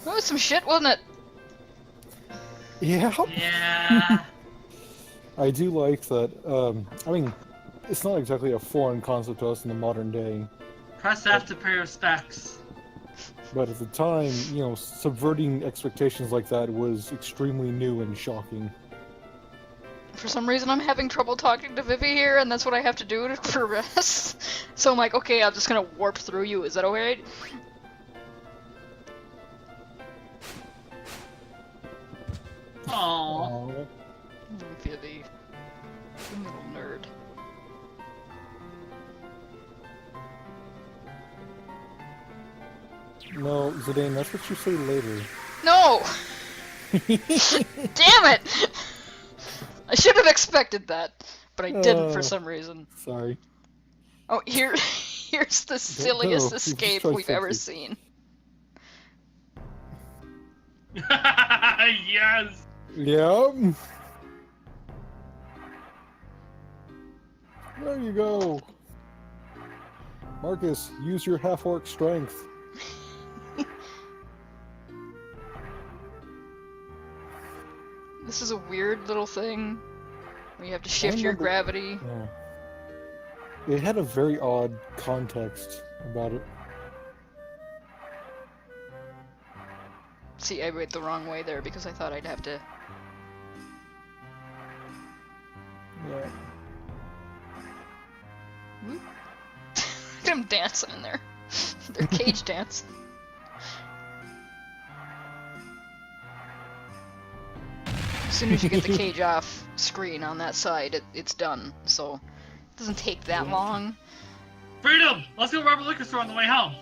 That was some shit, wasn't it? Yeah. Yeah. I do like that. I mean, it's not exactly a foreign concept to us in the modern day, Press F to pay respects. but at the time, you know, subverting expectations like that was extremely new and shocking. For some reason, I'm having trouble talking to Vivi here, and that's what I have to do for rest. So I'm like, okay, I'm just gonna warp through you. Is that alright? Aww. Vivi. You little nerd. No, Zidane, that's what you say later. No! Damn it! I should have expected that, but I didn't for some reason. Sorry. Oh, here's the silliest No, escape try we've ever something. seen. Yes. Yeah. There you go. Marcus, use your half-orc strength. This is a weird little thing where you have to shift your gravity. Yeah. It had a very odd context about it. See, I went the wrong way there because I thought I'd have to. Yeah. Look at them dancing in there. They're cage dance. As soon as you get the cage off screen on that side, it's done. So it doesn't take that long. Freedom! Let's go to Robert Liquor Store on the way home.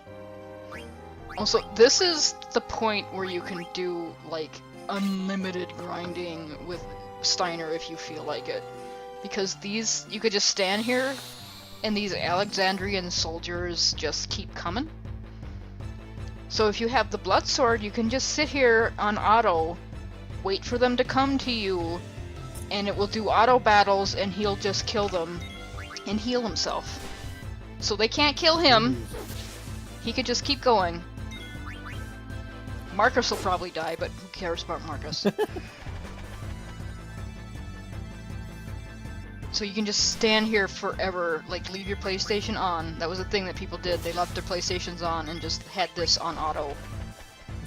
Also, this is the point where you can do, like, unlimited grinding with Steiner if you feel like it. Because these, you could just stand here, and these Alexandrian soldiers just keep coming. So if you have the blood sword, you can just sit here on auto, wait for them to come to you, and it will do auto battles, and he'll just kill them, and heal himself. So they can't kill him, he could just keep going. Marcus will probably die, but who cares about Marcus? So you can just stand here forever, like leave your PlayStation on. That was a thing that people did. They left their PlayStations on and just had this on auto.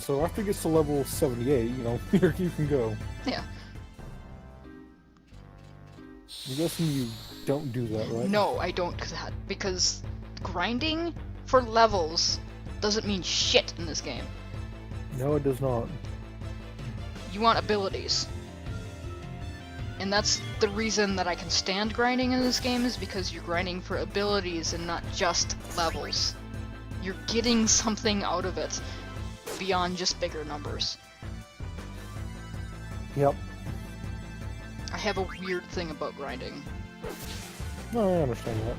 So after it gets to level 78, you know, here you can go. Yeah. I'm guessing you don't do that, right? No, I don't do that, because grinding for levels doesn't mean shit in this game. No, it does not. You want abilities. And that's the reason that I can stand grinding in this game, is because you're grinding for abilities and not just levels. You're getting something out of it beyond just bigger numbers. Yep. I have a weird thing about grinding. No, I understand that.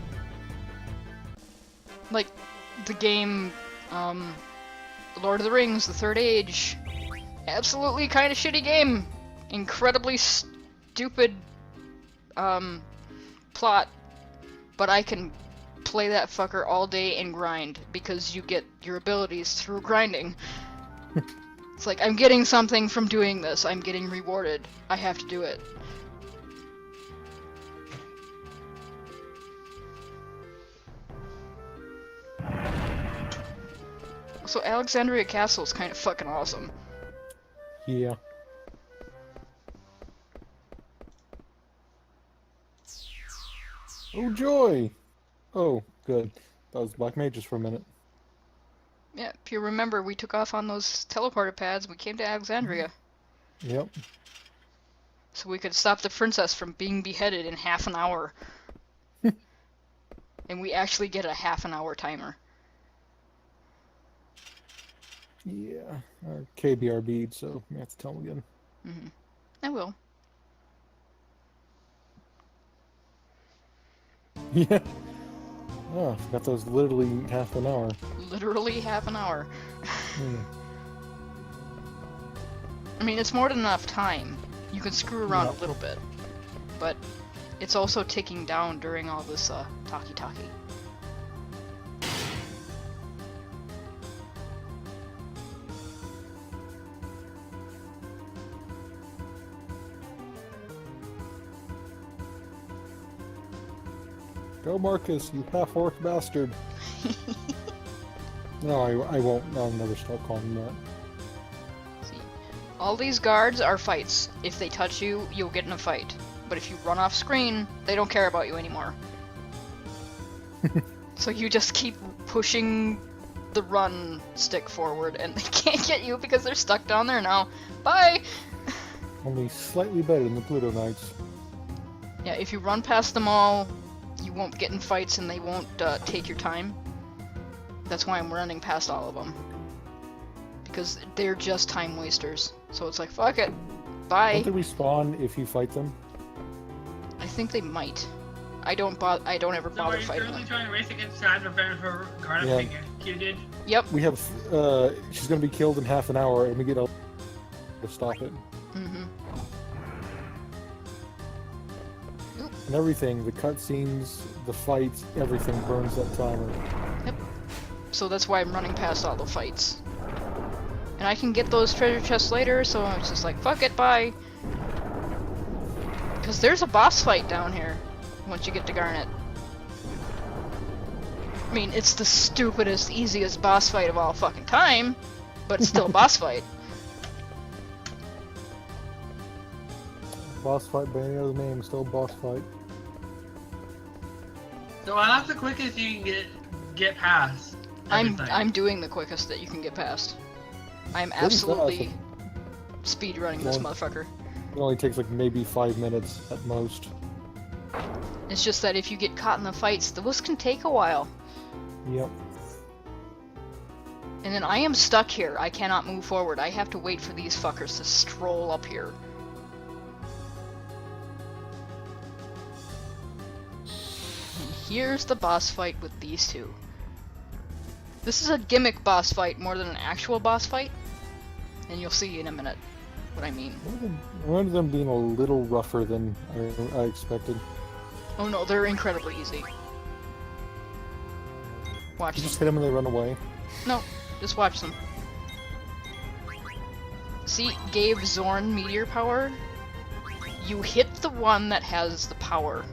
Like, the game, Lord of the Rings, The Third Age, absolutely kind of shitty game. Incredibly stupid, plot, but I can play that fucker all day and grind, because you get your abilities through grinding. It's like, I'm getting something from doing this, I'm getting rewarded, I have to do it. So Alexandria Castle is kind of fucking awesome. Yeah. Oh joy! Oh, good. That was Black Mages for a minute. Yeah, if you remember, we took off on those teleporter pads, we came to Alexandria. Yep. So we could stop the princess from being beheaded in half an hour. And we actually get a half an hour timer. Yeah. Our KBR bead, so you have to tell them again. Mm-hmm. I will. Yeah. Oh, I forgot that was literally half an hour. Literally half an hour. Hmm. I mean, it's more than enough time. You can screw around a little bit. But it's also ticking down during all this, talkie-talkie. Go Marcus, you half-orc bastard. No, I won't. I'll never stop calling him that. See, all these guards are fights. If they touch you, you'll get in a fight. But if you run off screen, they don't care about you anymore. So you just keep pushing the run stick forward, and they can't get you because they're stuck down there now. Bye! Only slightly better than the Pluto Knights. Yeah, if you run past them all, you won't get in fights and they won't take your time. That's why I'm running past all of them. Because they're just time wasters. So it's like, fuck it. Bye. Don't they respawn if you fight them? I think they might. I don't ever So bother are you fighting currently them. trying to race against time to prevent her guard Yeah. being executed? Yep. We have, she's gonna be killed in half an hour, and we get to stop it. Mm-hmm. And everything, the cutscenes, the fights, everything burns that timer. So that's why I'm running past all the fights. And I can get those treasure chests later, so it's just like, fuck it, bye. Because there's a boss fight down here, once you get to Garnet. I mean, it's the stupidest, easiest boss fight of all fucking time, but it's still a boss fight. Boss fight by any other name, still a boss fight. So that's the quickest you can get past. everything. I'm doing the quickest that you can get past. I'm Really absolutely speed running this Well- motherfucker. It only takes like maybe 5 minutes at most. It's just that if you get caught in the fights, those can take a while. Yep. And then I am stuck here. I cannot move forward. I have to wait for these fuckers to stroll up here. And here's the boss fight with these two. This is a gimmick boss fight more than an actual boss fight. And you'll see in a minute what I mean. One of them being a little rougher than I expected. Oh no, they're incredibly easy. Watch You them. just hit them and they run away. No, just watch them. See, gave Zorn meteor power. You hit the one that has the power,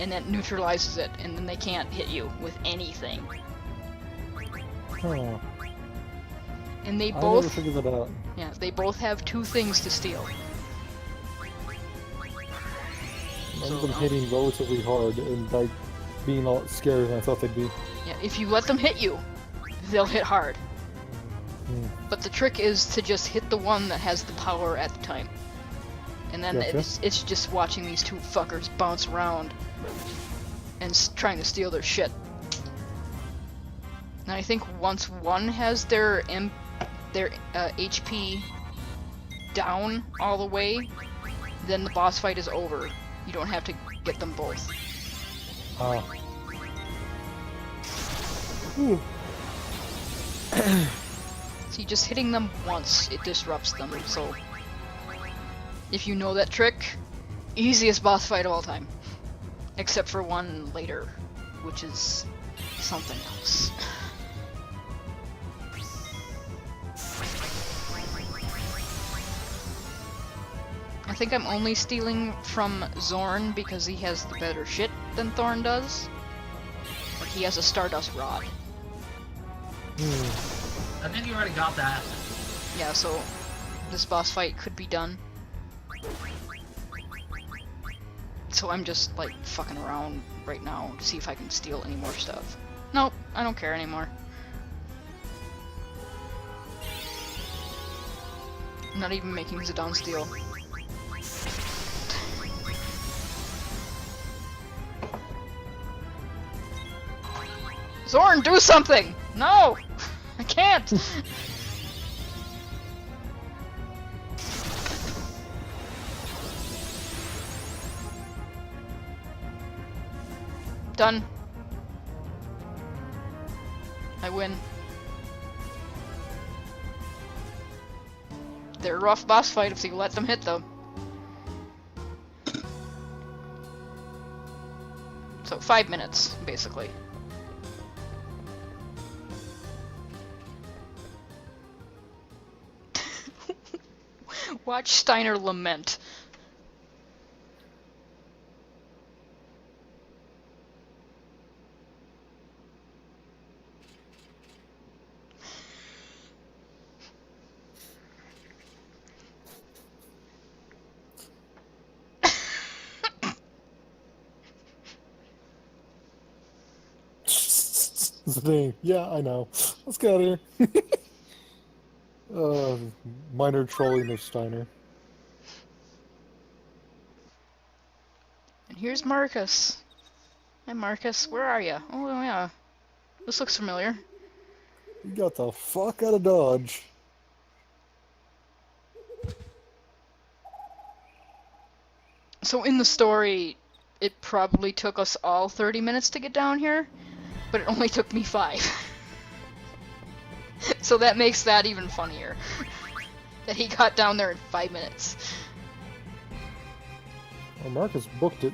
and that neutralizes it, and then they can't hit you with anything. Huh. And they I never both, figured that out. yeah, they both have two things to steal. One of them hitting relatively hard and like being a lot scarier than I thought they'd be. Yeah, if you let them hit you, they'll hit hard. Hmm. But the trick is to just hit the one that has the power at the time. And then Gotcha. it's just watching these two fuckers bounce around and trying to steal their shit. And I think once one has their HP down all the way, then the boss fight is over. You don't have to get them both. Ah. Ooh. See, just hitting them once, it disrupts them, so... If you know that trick, easiest boss fight of all time. Except for one later, which is something else. I think I'm only stealing from Zorn because he has the better shit than Thorn does. Like, he has a Stardust Rod. I think you already got that. Yeah, so this boss fight could be done. So I'm just like fucking around right now to see if I can steal any more stuff. Nope, I don't care anymore. I'm not even making Zidane steal. Zorn, do something! No! I can't! Done. I win. They're a rough boss fight if you let them hit them. So 5 minutes, basically. Watch Steiner lament. Zidane. Yeah, I know. Let's get out of here. Minor trolling of Steiner. And here's Marcus. Hi, Marcus. Where are you? Oh, yeah. This looks familiar. You got the fuck out of Dodge. So in the story, it probably took us all 30 minutes to get down here, but it only took me 5. So that makes that even funnier. That he got down there in 5 minutes. Well, Marcus booked it.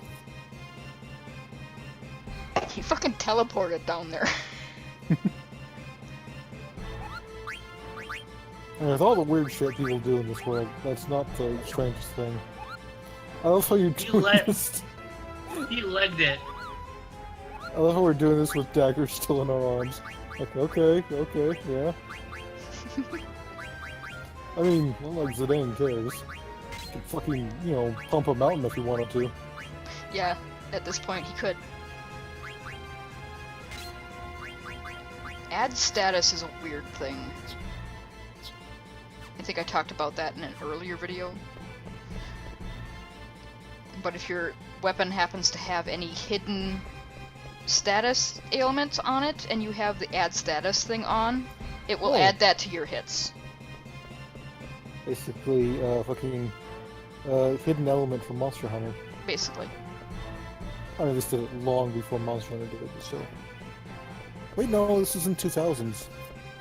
He fucking teleported down there. And with all the weird shit people do in this world, that's not the strangest thing. I love how you're doing this. He legged it. I love how we're doing this with daggers still in our arms. Like, okay, yeah. I mean, unlike Zidane cares. You could fucking, pump a mountain if you wanted to. Yeah, at this point he could. Add status is a weird thing. I think I talked about that in an earlier video. But if your weapon happens to have any hidden status ailments on it, and you have the add status thing on, it will add that to your hits. Basically, fucking hidden element from Monster Hunter. Basically. I mean, this did it long before Monster Hunter did it, so... Wait, no, this is in 2000s.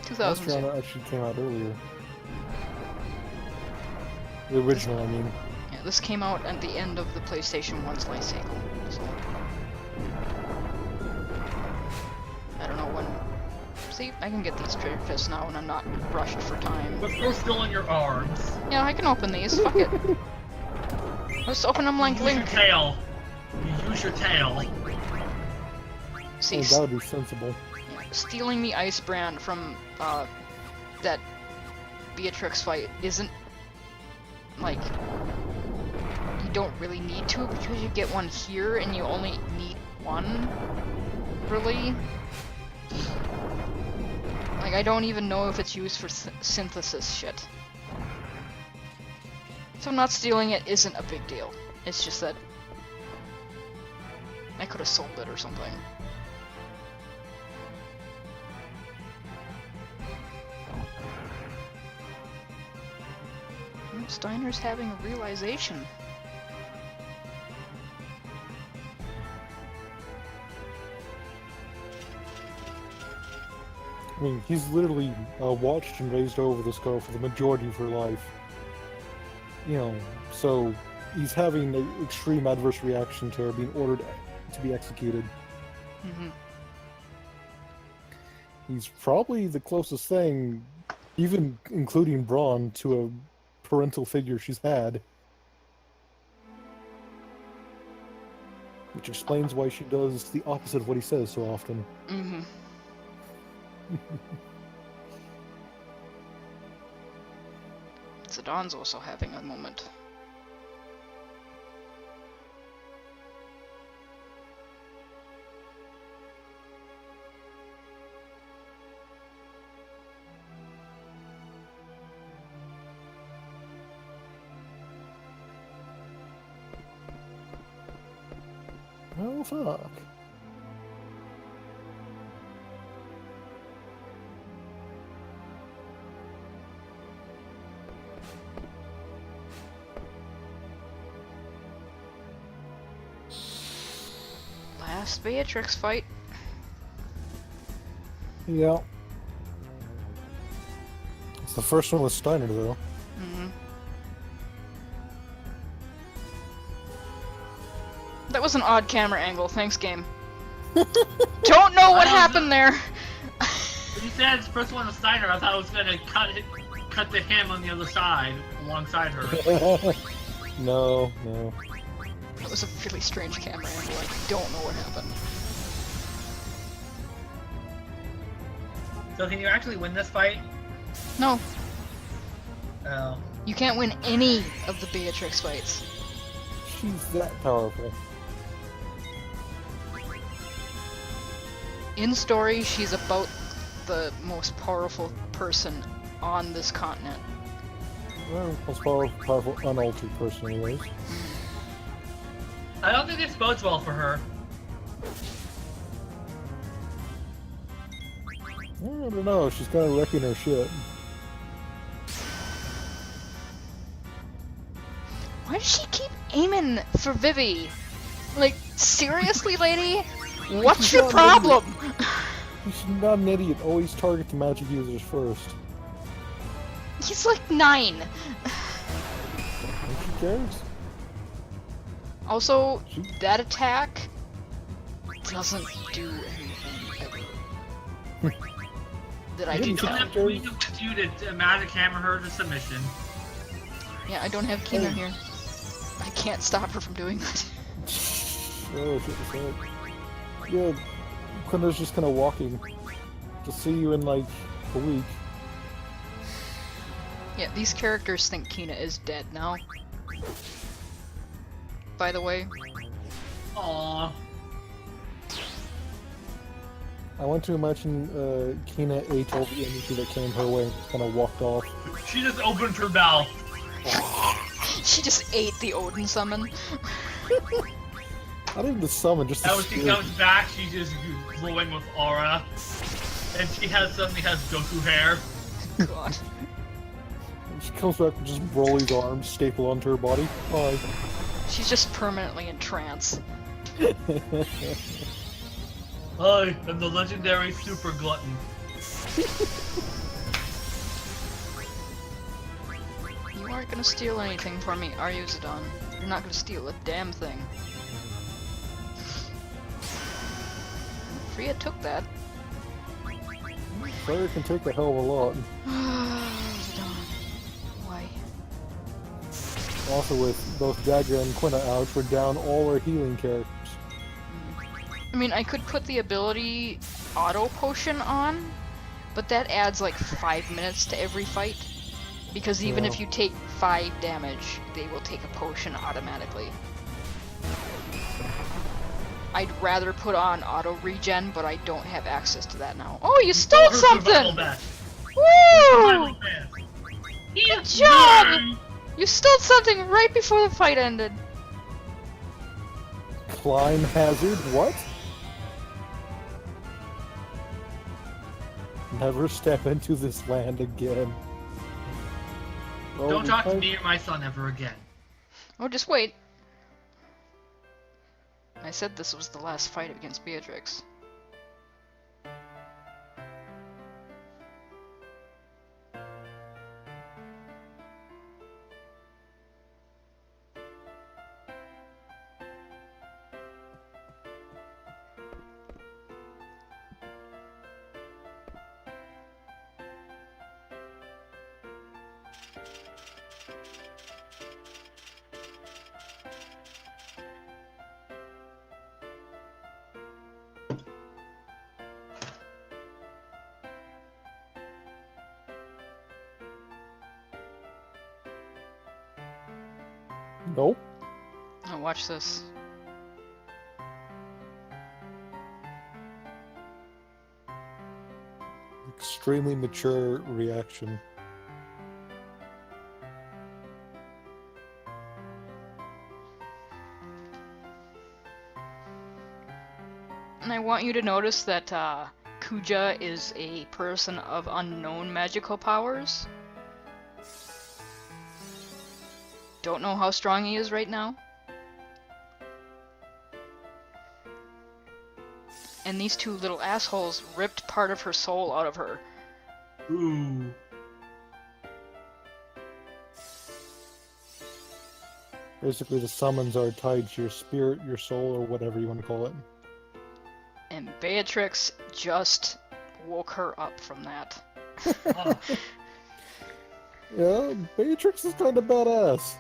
2000s. Monster Hunter actually came out earlier. The original, I mean. Yeah, this came out at the end of the PlayStation 1's life cycle, so... I don't know when... See, I can get these treasure chests now and I'm not rushed for time. But they're still in your arms. Yeah, I can open these, fuck it. Let's open them like Use Link. your tail. You use your tail. See, Oh, that would be sensible. stealing the Ice Brand from, that Beatrix fight isn't, like, you don't really need to because you get one here and you only need one, really. Like, I don't even know if it's used for synthesis shit. So not stealing it isn't a big deal. It's just that I could have sold it or something. Steiner's having a realization. I mean, he's literally watched and raised over this girl for the majority of her life. So he's having an extreme adverse reaction to her being ordered to be executed. Mm-hmm. He's probably the closest thing, even including Braun, to a parental figure she's had. Which explains why she does the opposite of what he says so often. Mm-hmm. Zidane also having a moment. Oh, fuck. Last Beatrix fight. Yeah. It's the first one with Steiner, though. Mm-hmm. That was an odd camera angle. Thanks, game. Don't know what happened there. When you said it's the first one with Steiner, I thought I was gonna cut to him on the other side, alongside her. No. That was a really strange camera angle. I don't know what happened. So can you actually win this fight? No, Oh. you can't win any of the Beatrix fights. She's that powerful. In story, she's about the most powerful person on this continent. Well, most powerful, unaltered person, anyways. I don't think this bodes well for her. I don't know. She's kind of wrecking her shit. Why does she keep aiming for Vivi? Like, seriously, lady? What's She's your not an problem? She's not an idiot. Always target the magic users first. He's like 9. And she cares. Also, She... that attack doesn't do anything ever. That I You do didn't Don't know. have Queen with you to magic hammer her to submission. Yeah, I don't have Kina Oh. here. I can't stop her from doing that. Oh, shit, that's right. Yeah, Quinda's just kind of walking. To see you in like a week. Yeah, these characters think Kina is dead now. By the way. Aww. I want to imagine Kina ate all the energy that came her way and just kind of walked off. She just opened her mouth. She just ate the Odin summon. Not even the summon, just the And when she spirit. comes back, she's just glowing with aura. And she suddenly has Goku hair. God. She comes back with just Broly's arms stapled onto her body. Bye. She's just permanently in trance. I am the legendary Super Glutton. You aren't gonna steal anything from me, are you, Zidane? You're not gonna steal a damn thing. Freya took that. Fire can take a hell of a lot. Zidane. Why? Also with both Dagger and Quina out, we're down all our healing characters. I mean, I could put the ability auto potion on, but that adds like 5 minutes to every fight. Because even if Yeah. you take 5 damage, they will take a potion automatically. I'd rather put on auto regen, but I don't have access to that now. Oh, you stole Her survival something! vest. Woo! Survival vest. Good job! You stole something right before the fight ended. Climb hazard? What? Never step into this land again. Oh, Don't we talk to fight- me or my son ever again. Oh, just wait. I said this was the last fight against Beatrix. Nope. Now watch this. Extremely mature reaction. And I want you to notice that Kuja is a person of unknown magical powers. Don't know how strong he is right now. And these two little assholes ripped part of her soul out of her. Ooh. Basically, the summons are tied to your spirit, your soul, or whatever you want to call it. And Beatrix just woke her up from that. Oh. Yeah, Beatrix is kind of badass.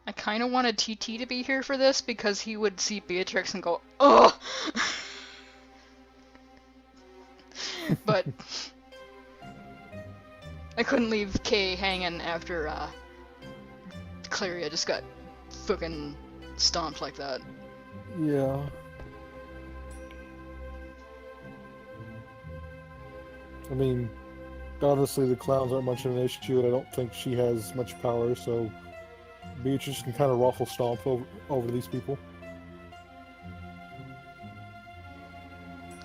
I kind of wanted TT to be here for this because he would see Beatrix and go, ugh! But I couldn't leave Kay hanging after Cleria just got fucking stomped like that. Yeah. I mean, honestly, the clowns aren't much of an issue, and I don't think she has much power, so Beatrice can kind of ruffle stomp over these people.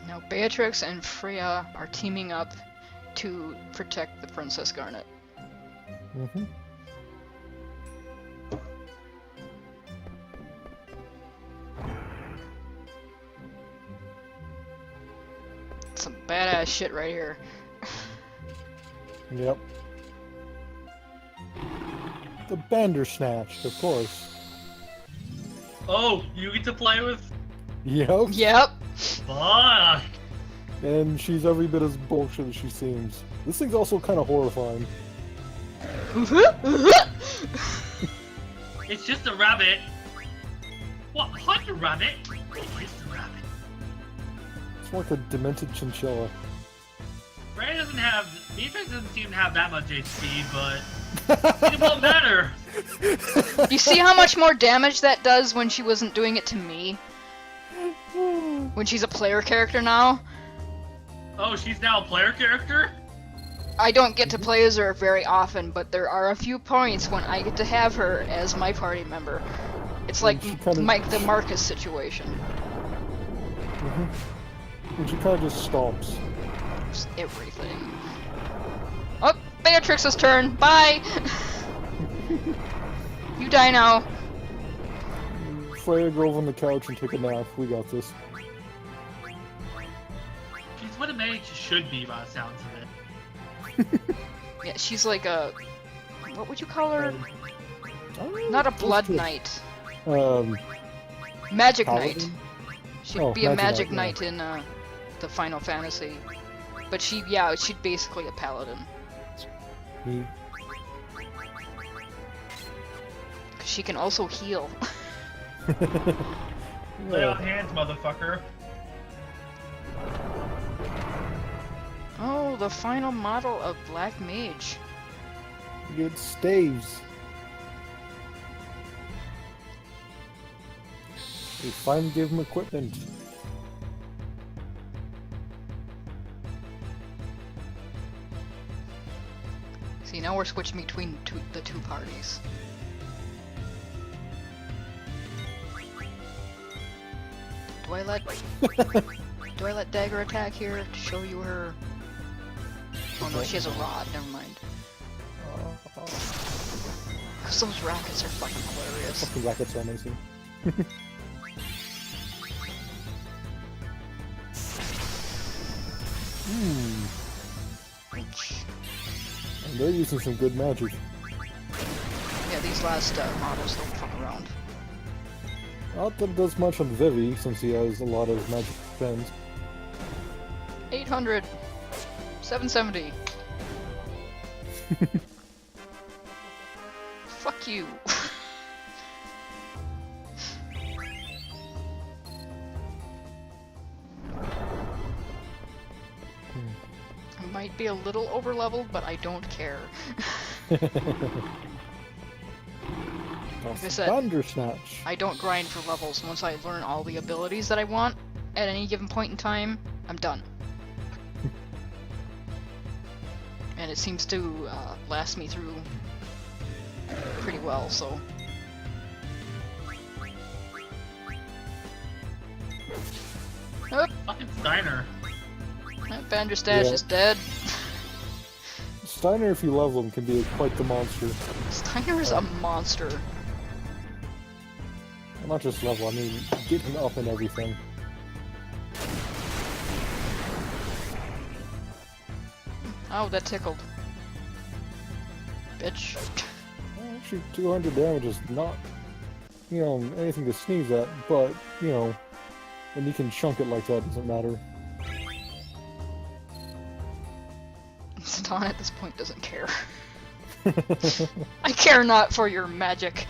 Now Beatrix and Freya are teaming up to protect the Princess Garnet. Mm-hmm. Some badass shit right here. Yep. The Bandersnatch, of course. Oh, you get to play with. Yep. Yep. Fuck. And she's every bit as bullshit as she seems. This thing's also kind of horrifying. It's just a rabbit. What? What a rabbit? It's just a rabbit. It's more like a demented chinchilla. Ray doesn't have. Beatrix doesn't seem to have that much HP, but it won't matter. You see how much more damage that does when she wasn't doing it to me? When she's a player character now? Oh, she's now a player character? I don't get to play as her very often, but there are a few points when I get to have her as my party member. It's like she kinda- the Marcus situation. And she kind of just stomps. Just everything. Oh, Beatrix's turn. Bye. You die now. Freya, go over on the couch and take a nap. We got this. She's what a mage should be by the sounds of it. Yeah, she's like a. What would you call her? Not Not a blood knight. Um, Magic Paladin? knight. She'd Oh, be a Magic magic Knight, knight in the Final Fantasy. But she'd basically a paladin. me. 'Cause she can also heal. Lay Yeah. on hands, motherfucker. Oh, the final model of Black Mage. Get staves. We finally give him equipment. See, now we're switching between the two parties. Do I let Dagger attack here to show you her? Oh no, she has a rod. Never mind. Cause those rockets are fucking hilarious. Fucking rockets are amazing. And they're using some good magic. Yeah, these last models don't fuck around. Not that it does much on Vivi, since he has a lot of magic defense. 800, 770. Fuck you. I might be a little over-leveled, but I don't care. Like I said, Bandersnatch. I don't grind for levels. Once I learn all the abilities that I want at any given point in time, I'm done. And it seems to last me through pretty well, so. Oh, Fucking Steiner. Banderstash Yeah. is dead. Steiner, if you level him, can be quite the monster. Steiner is a monster. Well, not just level, I mean, get him up and everything. Oh, that tickled. Bitch. Well, actually, 200 damage is not, you know, anything to sneeze at, but, you know, when you can chunk it like that, it doesn't matter. Satan at this point doesn't care. I care not for your magic.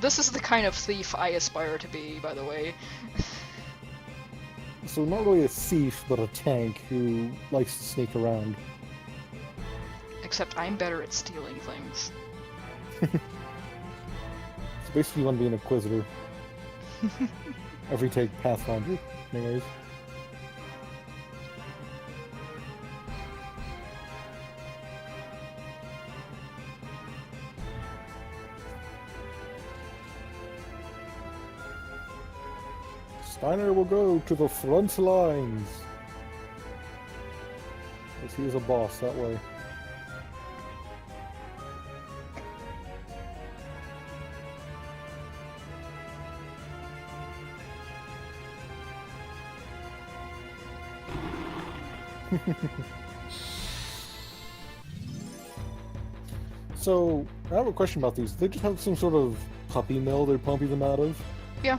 This is the kind of thief I aspire to be, by the way. So not really a thief, but a tank who likes to sneak around. except I'm better at stealing things. So basically, you want to be an Inquisitor. If we take Pathfinder, anyways. Steiner will go to the front lines. As he is a boss that way. So, I have a question about these. They just have some sort of puppy mill they're pumping them out of? Yeah.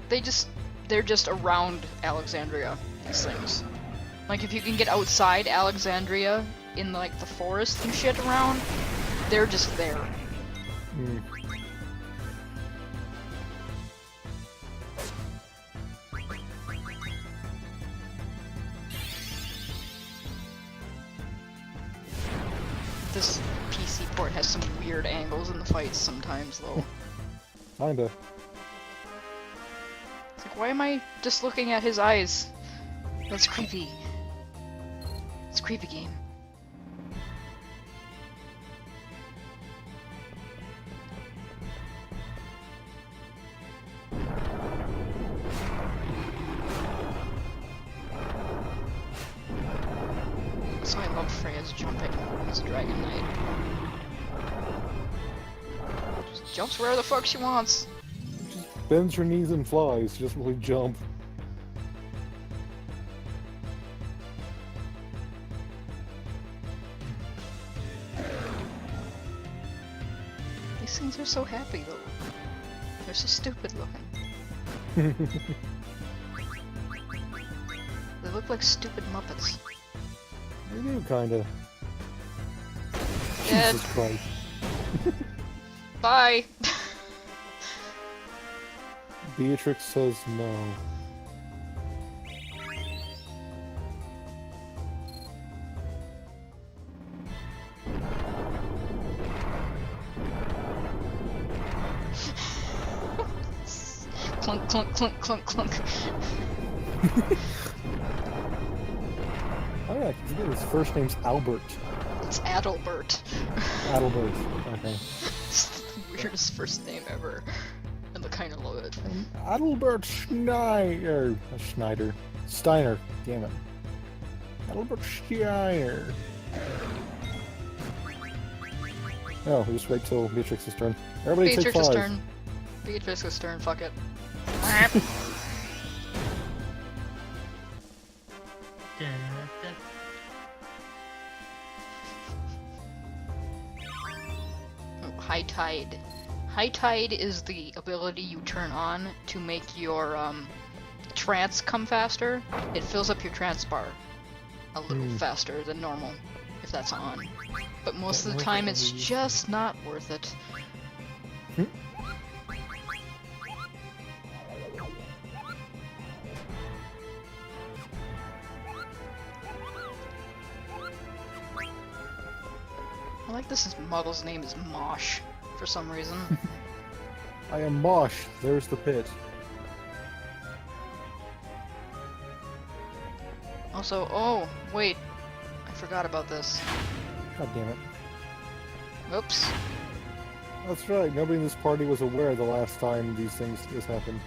They're just around Alexandria, these things. Like, if you can get outside Alexandria, in, like, the forest and shit around, they're just there. Hmm. This PC port has some weird angles in the fights sometimes, though. Kinda. It's like, why am I just looking at his eyes? That's creepy. It's a creepy game. So I love Freya's jumping as a Dragon Knight. Just jumps wherever the fuck she wants. Bends her knees and flies. She doesn't really jump. These things are so happy though. They're so stupid looking. They look like stupid Muppets. They do, kinda. Dead. Jesus Christ. Bye! Beatrix says no. Clunk, clunk, clunk, clunk, clunk. Oh yeah, I can forget his first name's Albert. It's Adalbert. Adalbert. Okay. It's the weirdest first name ever. And I kinda love it. Adalbert Schneider. Schneider. Steiner. Damn it. Adalbert Steiner. Oh, we'll just wait till Beatrix's turn. Everybody take Beatrix's 5. turn. Beatrix's turn, fuck it. Oh, High Tide. High Tide is the ability you turn on to make your trance come faster. It fills up your trance bar a little faster than normal if that's on. But most of the time it's just not worth it. I like this. His model's name is Mosh for some reason. I am Mosh. There's the pit. Also, oh, wait. I forgot about this. God damn it. Oops. That's right. Nobody in this party was aware the last time these things happened.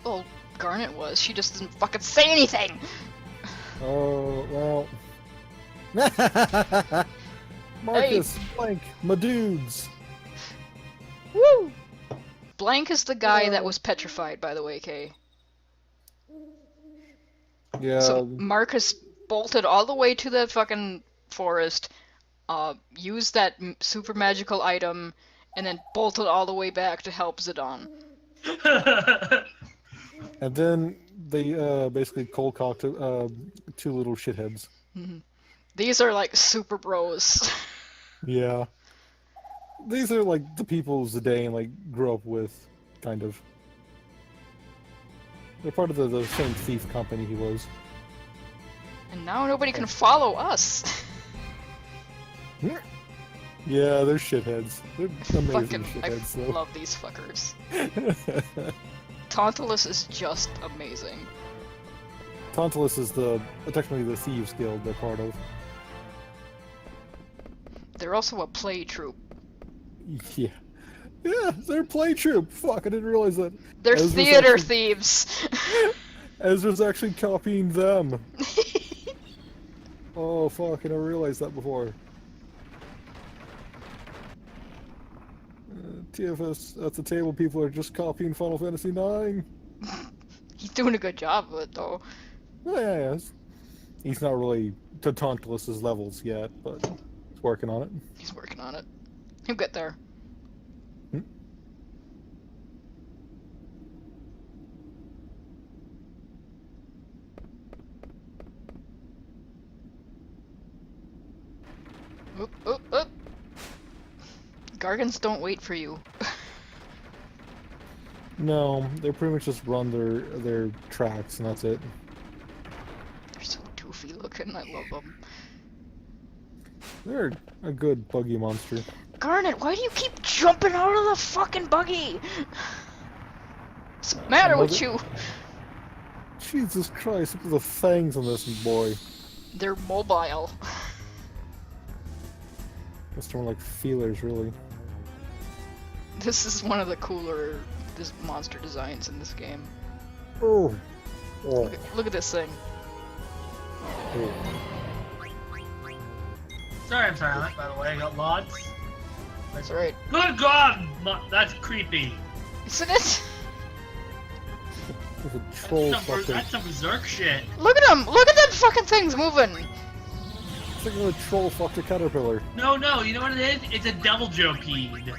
Well, Garnet was. She just didn't fucking say anything! Oh, well. Marcus, Blank, my dudes. Woo! Blank is the guy that was petrified, by the way, Kay. Yeah. So Marcus bolted all the way to the fucking forest, used that super magical item, and then bolted all the way back to help Zidane. And then they basically cold cocked two little shitheads. These are like super bros. Yeah. These are like the people Zidane like grew up with, kind of. They're part of the same thief company he was. And now nobody can follow us. Yeah, they're shitheads. They're amazing Fucking, I shitheads, though. love these fuckers. Tantalus is just amazing. Tantalus is technically the Thieves Guild they're part of. They're also a play troupe. Yeah. Yeah, they're play troupe. Fuck, I didn't realize that. They're Ezra's theater actually- thieves. Ezra's actually copying them. Oh fuck, I never realized that before. TFS at the table, people are just copying Final Fantasy IX. He's doing a good job of it, though. Well, yeah, he's not really to Tantalus's levels yet, but he's working on it. He's working on it. He'll get there. Hmm? Oop, oop, oop. Gargants don't wait for you. No, they pretty much just run their tracks and that's it. They're so doofy looking. I love them. They're a good buggy monster. Garnet, why do you keep jumping out of the fucking buggy? What's the matter with you? Jesus Christ, look at the fangs on this boy. They're mobile. It's more like feelers, really. This is one of the cooler monster designs in this game. Oh. Oh. Look at this thing. Oh. Sorry, I'm silent, by the way. I got lots. That's right. Good God! That's creepy. Isn't it? There's a troll fucking... That's some berserk shit. Look at them! Look at them fucking things moving! It's like a troll fucked a caterpillar. No, you know what it is? It's a devil jokede.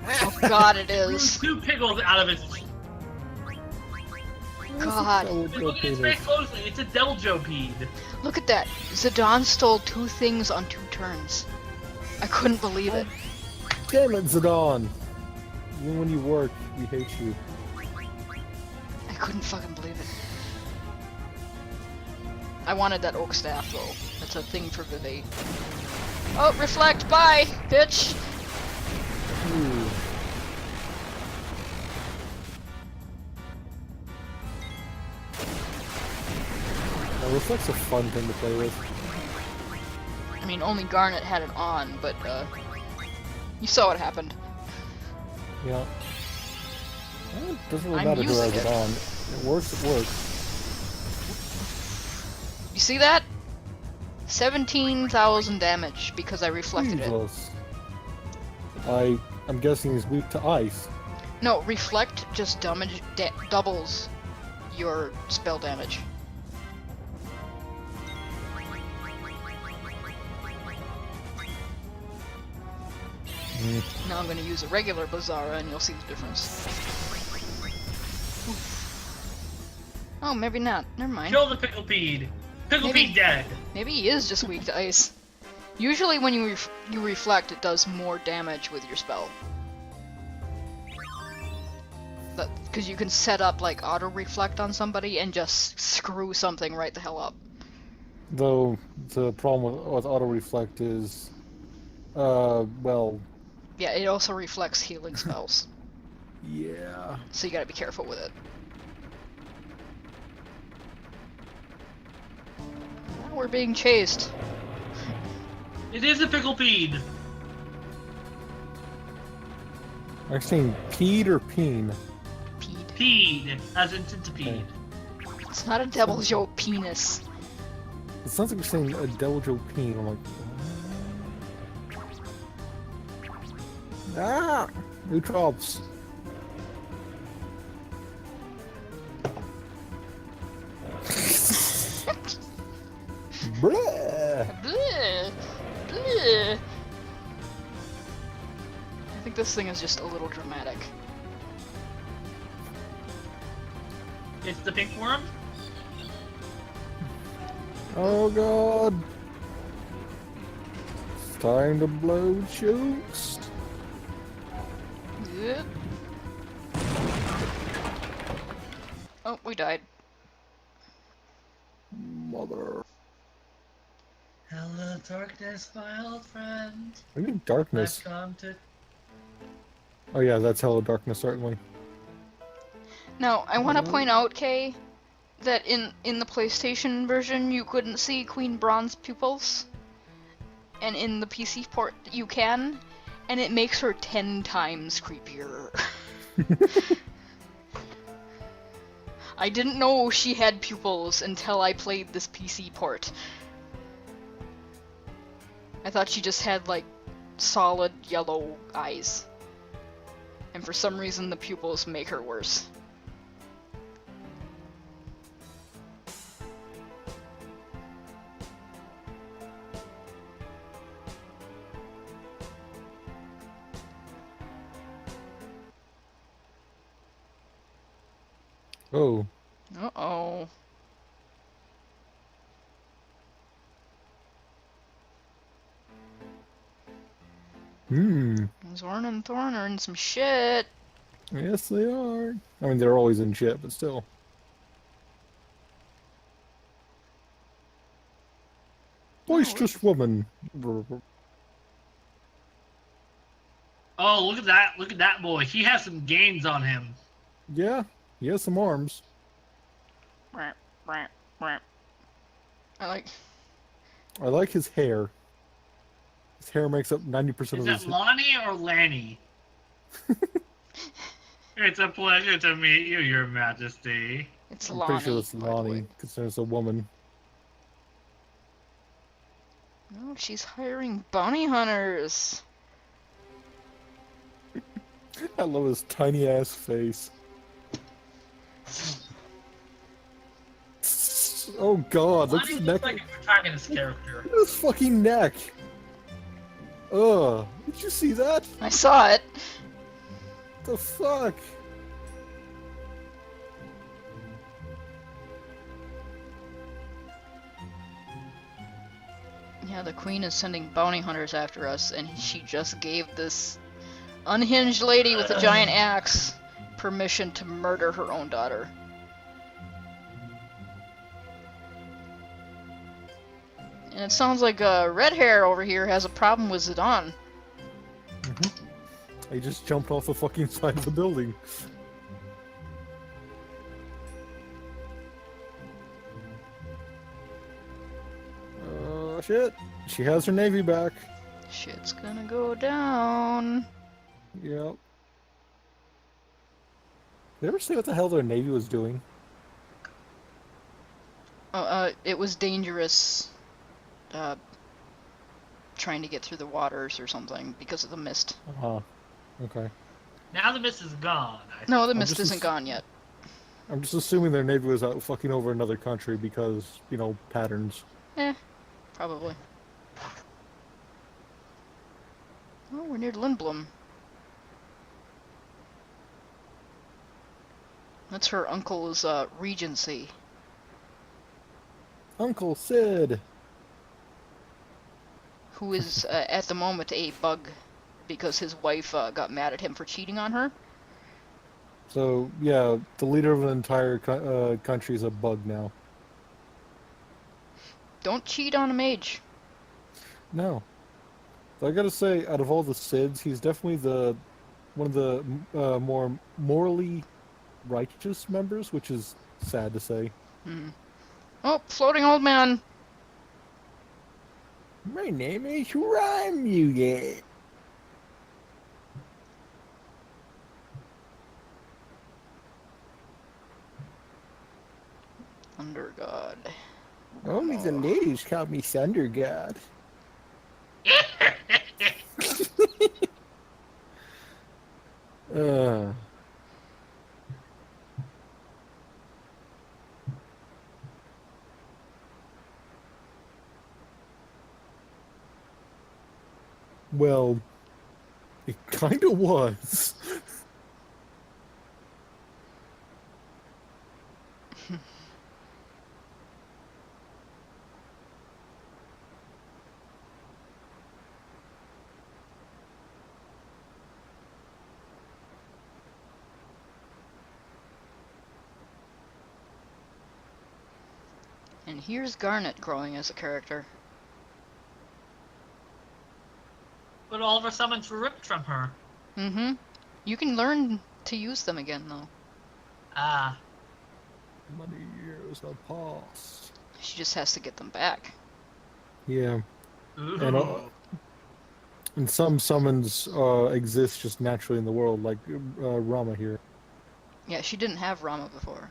Oh god, it is. Two pickles out of its. God. Look at it very closely. It's a devil jokede. Look at that. Zidane stole 2 things on 2 turns. I couldn't believe it. Damn it, Zidane! Even when you work, we hate you. I couldn't fucking believe it. I wanted that oak staff though. That's a thing for Vivate. Oh, reflect! Bye, bitch! Ooh. Now, Reflect's a fun thing to play with. I mean, only Garnet had it on, but you saw what happened. Yeah. Well, it doesn't really I'm matter who using has it it. on. It works, it works. You see that? 17,000 damage because I reflected it. Jesus. I'm guessing he's weak to ice. No, reflect just doubles your spell damage. Now I'm gonna use a regular Bazara and you'll see the difference. Oof. Oh, maybe not. Never mind. Kill the picklepede. Picklepede Maybe- dead. Maybe he is just weak to ice. Usually when you reflect, it does more damage with your spell. Because you can set up like auto reflect on somebody and just screw something right the hell up. Though the problem with auto reflect is, well, Yeah, it also reflects healing spells, yeah. so you gotta be careful with it. Now we're being chased. It is a picklepede. Are you saying peed or peen? Pede. Pede, as in centipede. It's not a devil joke penis. It sounds like you're saying a Deviljho peen. I'm like, ah, new drops. Bleh. Bleh. Bleh. I think this thing is just a little dramatic. It's the pink worm. Oh god. It's time to blow chokes. Yep. Oh, we died. Mother. Hello, darkness, my old friend. I mean I've darkness. come to. Oh yeah, that's Hello Darkness, certainly. Now, I want to point out, Kay, that in the PlayStation version you couldn't see Queen Bronze's pupils, and in the PC port you can, and it makes her 10 times creepier. I didn't know she had pupils until I played this PC port. I thought she just had, like, solid yellow eyes. And for some reason the pupils make her worse. Oh. Uh-oh. Zorn and Thorn are in some shit. Yes, they are. I mean, they're always in shit, but still. Boisterous woman. Oh, look at that! Look at that boy. He has some gains on him. Yeah, he has some arms. I like... I like his hair. His hair makes up 90% Is of that his... Lonnie or Lanny? It's a pleasure to meet you, Your Majesty. It's I'm Lonnie, pretty sure it's by the way. Lonnie, considering it's a woman. No, she's hiring bounty hunters. I love his tiny ass face. Oh god, look at Lonnie his looks neck. like a protagonist character. Look at his fucking neck. Ugh, did you see that? I saw it. The fuck? Yeah, the queen is sending bounty hunters after us, and she just gave this unhinged lady with a giant axe permission to murder her own daughter. And it sounds like red hair over here has a problem with Zidane. He just jumped off the fucking side of the building. Shit. She has her navy back. Shit's gonna go down. Yep. Did they ever say what the hell their navy was doing? It was dangerous, trying to get through the waters or something because of the mist. Okay. Now the mist is gone. No, the mist just isn't gone yet. I'm just assuming their navy was out fucking over another country because, you know, patterns. Probably. Oh, we're near Lindblom. That's her uncle's regency. Uncle Sid! Who is at the moment a bug because his wife got mad at him for cheating on her. So, yeah, the leader of an entire country is a bug now. Don't cheat on a mage. No. So I gotta say, out of all the Sids, he's definitely one of the more morally righteous members, which is sad to say. Oh, floating old man. My name is Rymuget. Thunder God. Only the ladies call me Thunder God. Well, it kinda was. And here's Garnet growing as a character. But all of her summons were ripped from her. Mm-hmm. You can learn to use them again, though. Ah. Many years have passed. She just has to get them back. Yeah, Ooh. and some summons exist just naturally in the world, like Rama here. Yeah, she didn't have Rama before.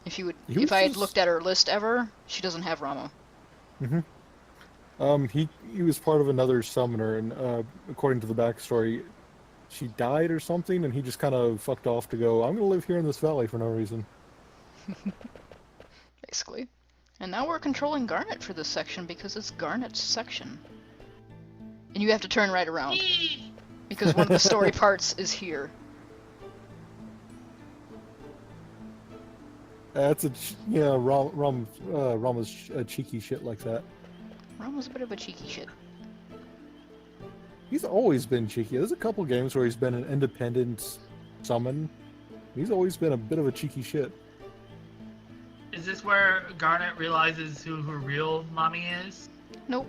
If you would, He was if I had just- looked at her list ever, she doesn't have Rama. He was part of another summoner, and according to the backstory, she died or something, and he just kind of fucked off to go, I'm gonna live here in this valley for no reason. Basically. And now we're controlling Garnet for this section because it's Garnet's section. And you have to turn right around Eee. because one of the story parts is here. That's Rama's cheeky shit like that. Rama's a bit of a cheeky shit. He's always been cheeky. There's a couple games where he's been an independent summon. He's always been a bit of a cheeky shit. Is this where Garnet realizes who her real mommy is? Nope.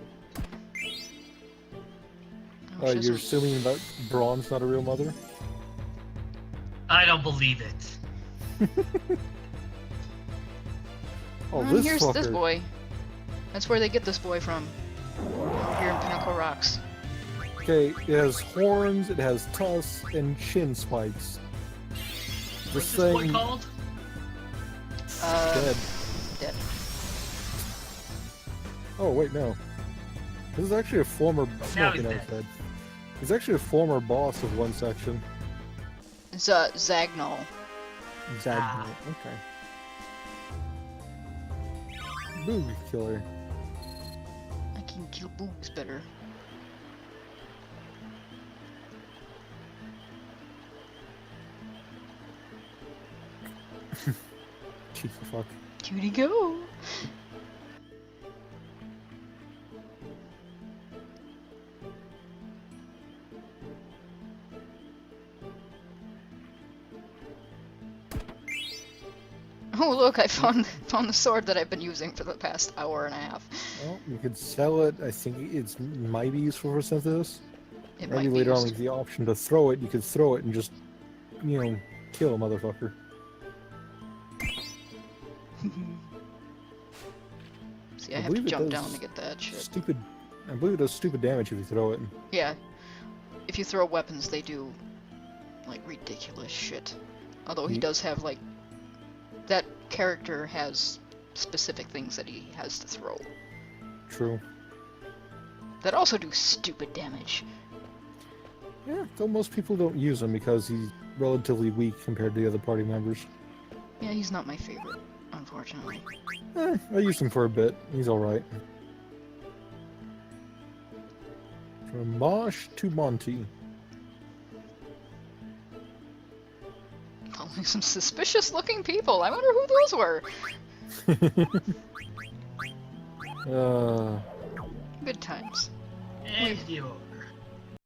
Oh, she You're doesn't- assuming that Braun's not a real mother? I don't believe it. Oh, And this here's fucker. this boy. That's where they get this boy from. Out here in Pinnacle Rocks. Okay, it has horns, it has tusks, and chin spikes. What's This this boy thing called? dead. Dead. Oh wait, no. This is actually a former Now he's no, dead. dead. He's actually a former boss of one section. It's Zagnol. Zagnol. Ah. Okay. Boog killer. I can kill boogs better. Cheeky fuck. Cutie go! Oh look, I found the sword that I've been using for the past hour and a half. Well, you could sell it. I think it might be useful for synthesis. It Maybe might be later on, used. with the option to throw it, you could throw it and just, kill a motherfucker. See, I I have to believe it jump does down to get that shit. Stupid. I believe it does stupid damage if you throw it. Yeah. If you throw weapons, they do, like, ridiculous shit. Although he Ye- does have, like... That character has specific things that he has to throw. True. That also do stupid damage. Yeah, though most people don't use him because he's relatively weak compared to the other party members. Yeah, he's not my favorite, unfortunately. I used him for a bit. He's alright. From Mosh to Monty. Only some suspicious looking people. I wonder who those were. uh, Good times. And you.